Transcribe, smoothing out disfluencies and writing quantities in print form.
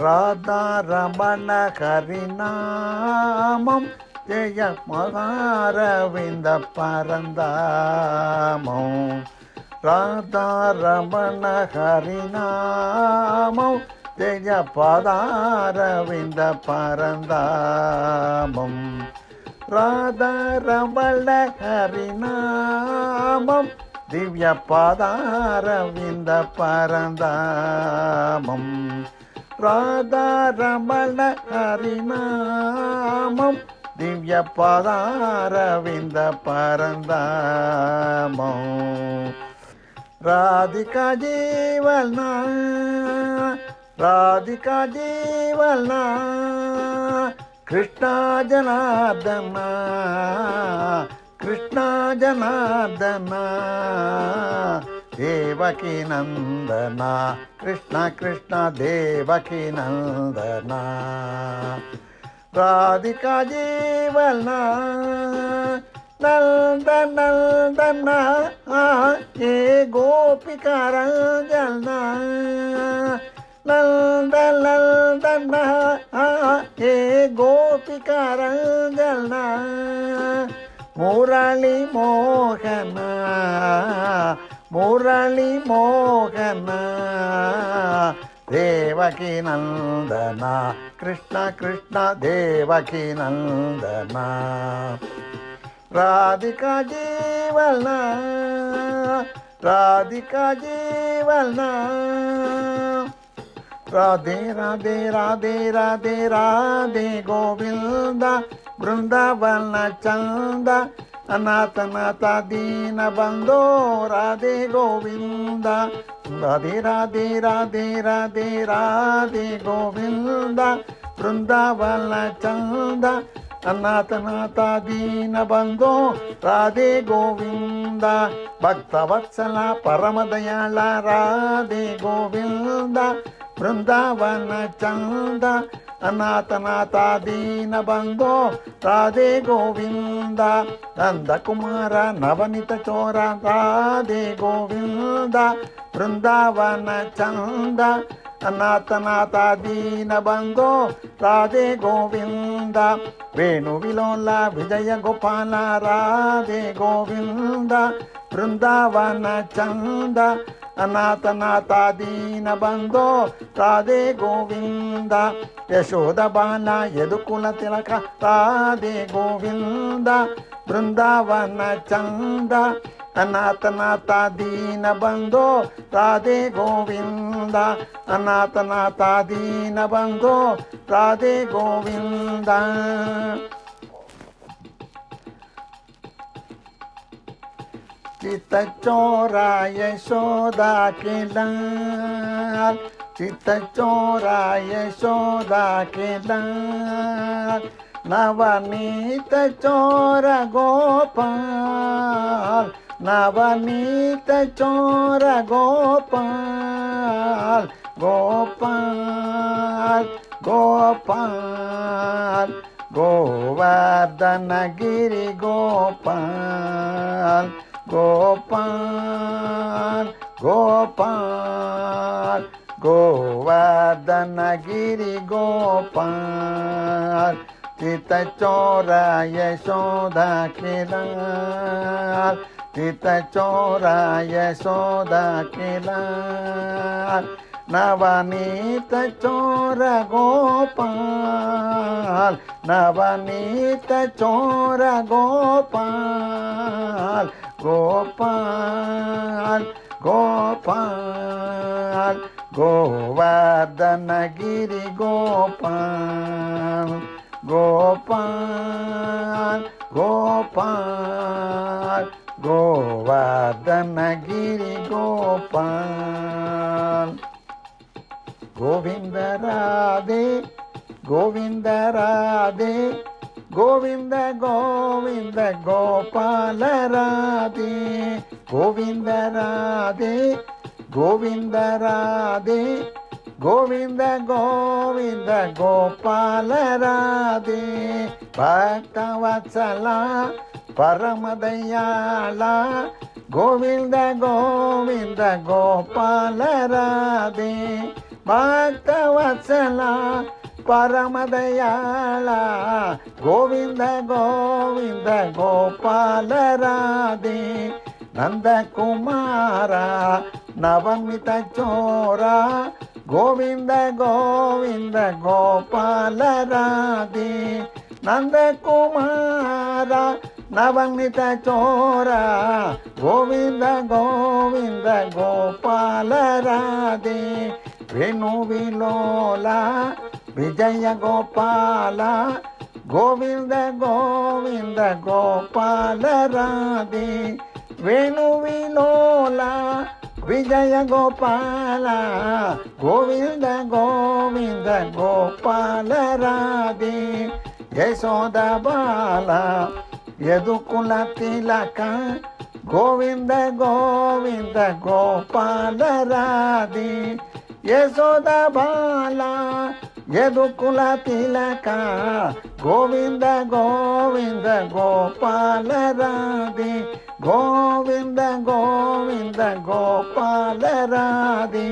ராதாரமண ஹரிநாமம் ஜெய மகாரவிந்த பரந்தாமம். ராதாரமண ஹரிநாமம் ஜெய பதாரவிந்த பரந்தாமம். ராதாரமண ஹரிநாமம் திவ்ய பதாரவிந்த பரந்தாமம். ராதாரமண ஹரிநாமம் திவ்ய பதாரவிந்த பரந்தாமம். ராதிகா ஜீவனா ராதிகா ஜீவனா கிருஷ்ணா ஜனார்தனா கிருஷ்ணா ஜனார்தனா தேவகி நந்தனா கிருஷ்ண கிருஷ்ண தேவகி நந்தனா. ராதிகா ஜீவனா நந்த நந்தனா ஏ கோபிகா ரஞ்சனா. நந்த நந்தனா ஏ கோபிகா ரஞ்சனா. முரளி மோகனா முரளி மோகனா தேவகி நந்தனா கிருஷ்ண கிருஷ்ண தேவகி நந்தனா. ராதிகா ஜீவனா ராதிகா ஜீவனா. ராதே ராதே ராதே ராதே ராதே கோவிந்த ಬೃಂದಾವನ ಚಂದ ಅನಾಥನಾಥ ದೀನ ಬಂದೋ ರಾಧೆ ಗೋವಿಂದ. ರಾಧೆ ರಾಧೆ ರಾಧೆ ರಾಧೆ ರಾಧೆ ಗೋವಿಂದ ಬೃಂದಾವನ ಚಂದ ಅನಾಥನಾಥ ದೀನ ಬಂದೋ ರಾಧೆ ಗೋವಿಂದ. ಭಕ್ತವತ್ಸಲ ಪರಮದಯಾಳ ರಾಧೆ ಗೋವಿಂದ ಬೃಂದಾವನ ಚಂದ ಅನಾಥನಾಥ ದೀನ ಬಂದೋ ರಾಧೆ ಗೋವಿಂದ. ನಂದಕುಮಾರ ನವನಿತ ಚೋರ ರಾಧೆ ಗೋವಿಂದ ಬೃಂದಾವನ ಚಂದ ಅನಾಥನಾಥ ದೀನ ಬಂದೋ ರಾಧೆ ಗೋವಿಂದ. ವೇಣು ವಿಲೋಲ ವಿಜಯ ಗೋಪಾಲ ರಾಧೆ ಗೋವಿಂದ ಬೃಂದಾವನ ಚಂದ ಅನಾಥನಾಥ ದೀನ ಬಂದೋ ರಾಧೆ ಗೋವಿಂದ. ಯಶೋದ ಬಾಲ ಯದುಕುಲ ತಿಲಕ ರಾಧೆ ಗೋವಿಂದ ಬೃಂದಾವನ ಚಂದ ಅನಾಥನಾಥ ದೀನ ಬಂದೋ ರಾಧೆ ಗೋವಿಂದ. ಅನಾಥನಾಥ ದೀನ ಬಂದೋ ರಾಧೆ ಗೋವಿಂದ. ಚಿತ್ತಚೋರ ಯಶೋದ के लाल ಚಿತ್ತಚೋರ ಯಶೋದ के लाल. ನವನೀತ ಚೋರ ಗೋಪಾಲ್ ನವನೀತ ಚೋರ ಗೋಪಾಲ್ ಗೋಪಾಲ್ ಗೋಪಾಲ್. ಗೋವರ್ಧನ ಗಿರಿ ಗೋಪಾಲ್ ಗೋಪಾಲ್ ಗೋಪಾಲ್. ಗೋವರ್ಧನ ಗಿರಿ ಗೋಪಾಲ್. ಚಿತ್ತಚೋರ ಯಶೋದ के लाल ಚಿತ್ತಚೋರ ಯಶೋದ के लाल. ನವನೀತ ಚೋರ ಗೋಪಾಲ್ ನವನೀತ ಚೋರ ಗೋಪಾಲ್ ಗೋಪಾಲ್ ಗೋಪಾಲ್. ಗೋವರ್ಧನ ಗಿರಿ ಗೋಪಾಲ್ ಗೋಪಾಲ್ ಗೋಪಾಲ್. ಗೋವರ್ಧನ ಗಿರಿ ಗೋಪಾಲ್. ಗೋವಿಂದ ರಾಧೆ ಗೋವಿಂದ ರಾಧೆ ಗೋವಿಂದ ಗೋವಿಂದ ಗೋಪಾಲ ರಾಧೆ. ಗೋವಿಂದ ರಾಧೆ ಗೋವಿಂದ ರಾಧೆ ಗೋವಿಂದ ಗೋವಿಂದ ಗೋಪಾಲ ರಾಧೆ. ಭಕ್ತವತ್ಸಲ ಪರಮದಯಾಳ ಗೋವಿಂದ ಗೋವಿಂದ ಗೋಪಾಲ ರಾಧೆ. ಭಕ್ತವತ್ಸಲ ಪರಮದಯಾಳ ಗೋವಿಂದ ಗೋವಿಂದ ಗೋಪಾಲ ರಾಧೆ ನಂದಕುಮಾರ ನವಮಿತ ಚೋರ ಗೋವಿಂದ ಗೋವಿಂದ ಗೋಪಾಲ ರಾಧೆ ನಂದಕುಮಾರ ನವಮಿತ ಚೋರ ಗೋವಿಂದ ಗೋವಿಂದ ಗೋಪಾಲ ರಾಧೆ ವೇಣು ವಿಲೋಲ ವಿಜಯ ಗೋಪಾಲ ಗೋವಿಂದ ಗೋವಿಂದ ಗೋಪಾಲ ರಾಧೆ ವೇಣು ವಿಲೋಲ ವಿಜಯ ಗೋಪಾಲ ಗೋವಿಂದ ಗೋವಿಂದ ಗೋಪಾಲ ರಾಧೆ ಯಶೋದ ಬಾಲ ಯದುಕುಲ ತಿಲಕ ಗೋವಿಂದ ಗೋವಿಂದ ಗೋಪಾಲ ರಾಧೆ ಯಶೋದ ಬಾಲ ಯದುಕುಲ ತಿಲಕ ಗೋವಿಂದ ಗೋವಿಂದ ಗೋಪಾಲ ರಾಧೆ ಗೋವಿಂದ ಗೋವಿಂದ ಗೋಪಾಲ ರಾಧೆ.